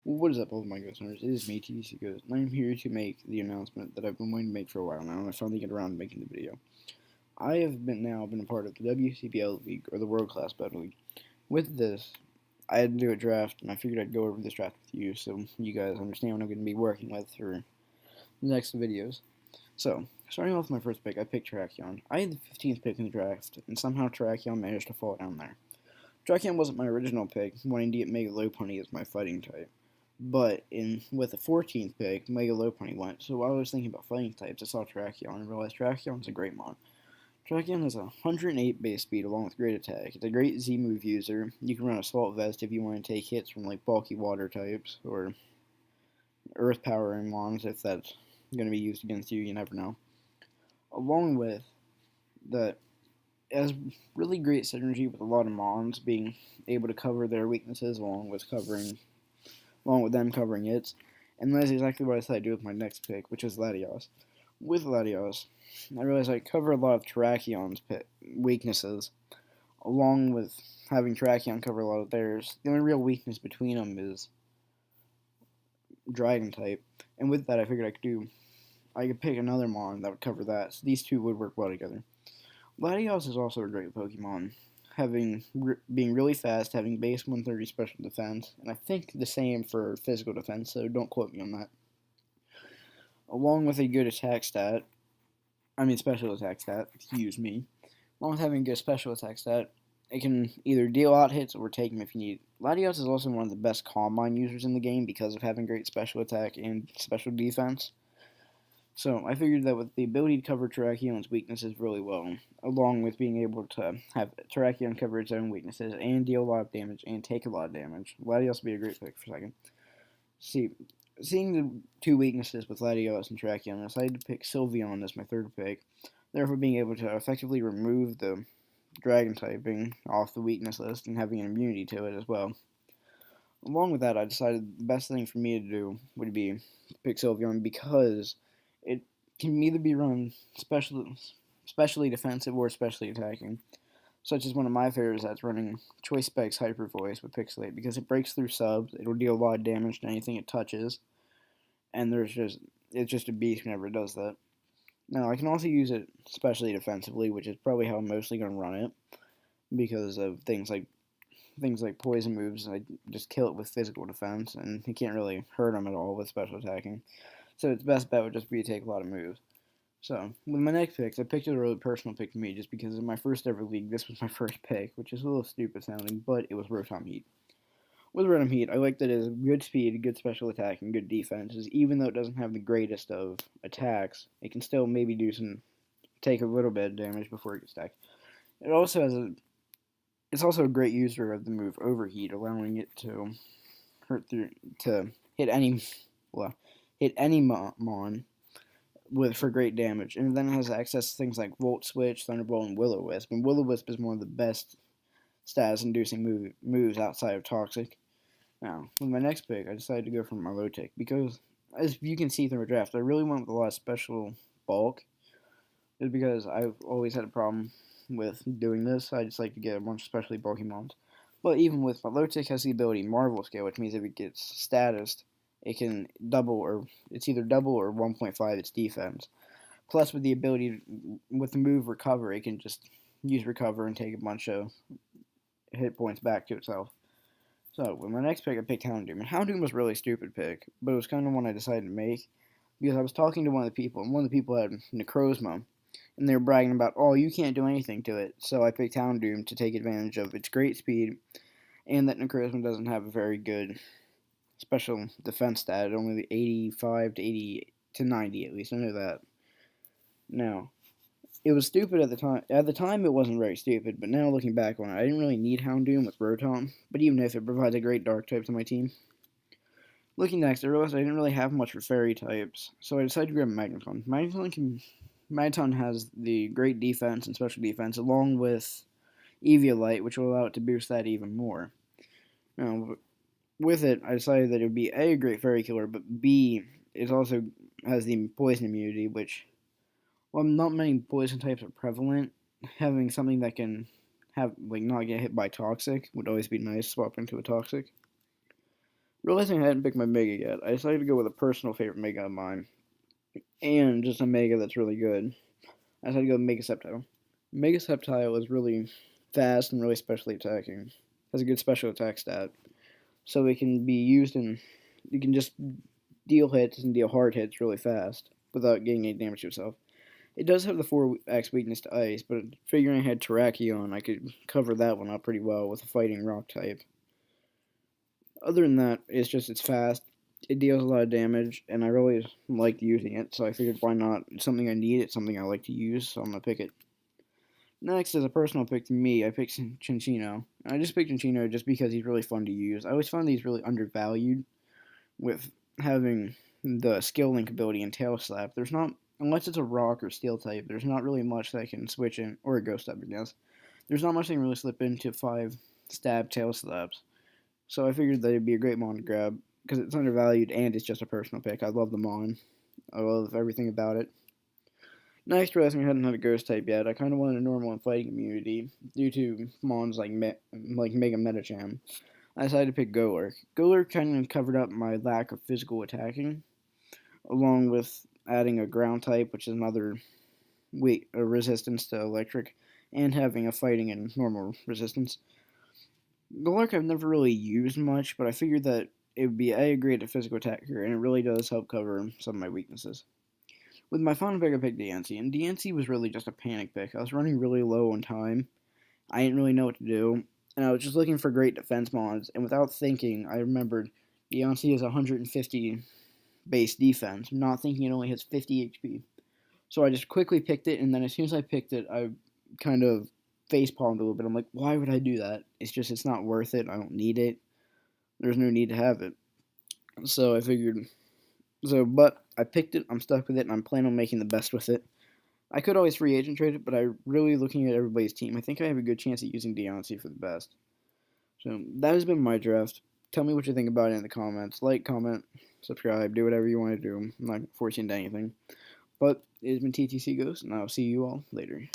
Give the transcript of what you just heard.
What is up, all of my listeners? It is me, TDC Ghost, and I'm here to make the announcement that I've been wanting to make for a while now, and I finally get around to making the video. I have been a part of the WCPL League, or the World Class Battle League. With this, I had to do a draft, and I figured I'd go over this draft with you, so you guys understand what I'm going to be working with for the next videos. So, starting off with my first pick, I picked Terrakion. I had the 15th pick in the draft, and somehow Terrakion managed to fall down there. Terrakion wasn't my original pick, wanting to get Mega Lopunny as my fighting type. But with the 14th pick, Mega Lopunny went. So while I was thinking about fighting types, I saw Terrakion and realized Terrakion's a great mon. Terrakion has a 108 base speed along with great attack. It's a great Z move user. You can run Assault Vest if you want to take hits from like bulky water types or Earth powering mons if that's going to be used against you. You never know. Along with that, it has really great synergy with a lot of mons being able to cover their weaknesses along with them covering it. And that's exactly what I decided to do with my next pick, which is Latios. With Latios, I realized I cover a lot of Terrakion's weaknesses, along with having Terrakion cover a lot of theirs. The only real weakness between them is Dragon type, and with that, I could pick another mon that would cover that. So these two would work well together. Latios is also a great Pokemon, being really fast, having base 130 special defense, and I think the same for physical defense. So don't quote me on that. Along with a good special attack stat, excuse me. Along with having a good special attack stat, it can either deal out hits or take them if you need. Latios is also one of the best Calm Mind users in the game because of having great special attack and special defense. So I figured that with the ability to cover Terrakion's weaknesses really well, along with being able to have Terrakion cover its own weaknesses and deal a lot of damage and take a lot of damage, Latios would be a great pick for second. See, seeing the two weaknesses with Latios and Terrakion, I decided to pick Sylveon as my third pick, therefore being able to effectively remove the Dragon typing off the weakness list and having an immunity to it as well. Along with that, I decided the best thing for me to do would be pick Sylveon because it can either be run specially defensive or specially attacking, such as one of my favorites that's running Choice Specs Hyper Voice with Pixelate because it breaks through subs, it'll deal a lot of damage to anything it touches, and it's just a beast whenever it does that. Now I can also use it specially defensively, which is probably how I'm mostly going to run it because of things like poison moves. I just kill it with physical defense, and you can't really hurt them at all with special attacking. So its best bet would just be to take a lot of moves. So with my next picks, I picked a really personal pick to me just because in my first ever league, this was my first pick, which is a little stupid sounding, but it was Rotom Heat. With Rotom Heat, I like that it has good speed, good special attack, and good defenses. Even though it doesn't have the greatest of attacks, it can still maybe take a little bit of damage before it gets stacked. It also has a It's also a great user of the move Overheat, allowing it to hurt through to hit any well, hit any mon for great damage, and then it has access to things like Volt Switch, Thunderbolt, and Will-O-Wisp. And Will-O-Wisp is one of the best status-inducing moves outside of Toxic. Now, with my next pick, I decided to go for Milotic because, as you can see through my draft, I really went with a lot of special bulk. Just because I've always had a problem with doing this, I just like to get a bunch of specially bulky mons. But even with Milotic has the ability Marvel Scale, which means if it gets statused, it can it's either double or 1.5 its defense. Plus, with the ability with the move Recover, it can just use Recover and take a bunch of hit points back to itself. So, with my next pick, I picked Houndoom. And Houndoom was a really stupid pick, but it was kind of one I decided to make because I was talking to one of the people, and one of the people had Necrozma, and they were bragging about, oh, you can't do anything to it. So I picked Houndoom to take advantage of its great speed, and that Necrozma doesn't have a very good special defense stat, only 85 to 80 to 90 at least. I know that. Now, it was stupid at the time. At the time, it wasn't very stupid, but now looking back on it, I didn't really need Houndoom with Rotom, but even if it provides a great Dark type to my team. Looking next, I realized I didn't really have much for Fairy types, so I decided to grab Magneton. Magneton has the great defense and special defense, along with Eviolite, which will allow it to boost that even more. Now, with it, I decided that it would be A, a great fairy killer, but B, it also has the poison immunity, which, while not many poison types are prevalent, having something that can not get hit by toxic would always be nice, swap into a toxic. Realizing I hadn't picked my Mega yet, I decided to go with a personal favorite Mega of mine, and just a Mega that's really good. I decided to go with Mega Sceptile. Mega Sceptile is really fast and really specially attacking. Has a good special attack stat, so it can be used in. You can just deal hits and deal hard hits really fast without getting any damage to yourself. It does have the 4x weakness to ice, but figuring I had Terrakion, I could cover that one up pretty well with a fighting rock type. Other than that, it's fast, it deals a lot of damage, and I really like using it, so I figured why not? It's something I need, it's something I like to use, so I'm going to pick it. Next, as a personal pick to me, I picked Cinccino. I just picked Cinccino just because he's really fun to use. I always find that he's really undervalued with having the skill link ability and Tail Slap. There's not, unless it's a rock or steel type, there's not really much that can switch in, or a ghost type, I guess. There's not much that can really slip into 5 stab Tail Slaps. So I figured that it'd be a great mon to grab because it's undervalued and it's just a personal pick. I love the mon. I love everything about it. Next, realizing I hadn't had a ghost type yet, I kind of wanted a normal and fighting immunity due to mons like Mega Metacham. I decided to pick Golurk. Golurk kind of covered up my lack of physical attacking, along with adding a ground type, which is another a resistance to electric, and having a fighting and normal resistance. Golurk I've never really used much, but I figured that it would be a great physical attacker, and it really does help cover some of my weaknesses. With my final pick, I picked Diancie, and Diancie was really just a panic pick. I was running really low on time. I didn't really know what to do, and I was just looking for great defense mods, and without thinking, I remembered Diancie has 150 base defense, not thinking it only has 50 HP. So I just quickly picked it, and then as soon as I picked it, I kind of face palmed a little bit. I'm like, why would I do that? It's not worth it. I don't need it. There's no need to have it. So I figured, but I picked it. I'm stuck with it, and I'm planning on making the best with it. I could always free agent trade it, but I really looking at everybody's team. I think I have a good chance at using Diancie for the best. So that has been my draft. Tell me what you think about it in the comments. Like, comment, subscribe, do whatever you want to do. I'm not forcing into anything. But it has been TTC Ghost, and I'll see you all later.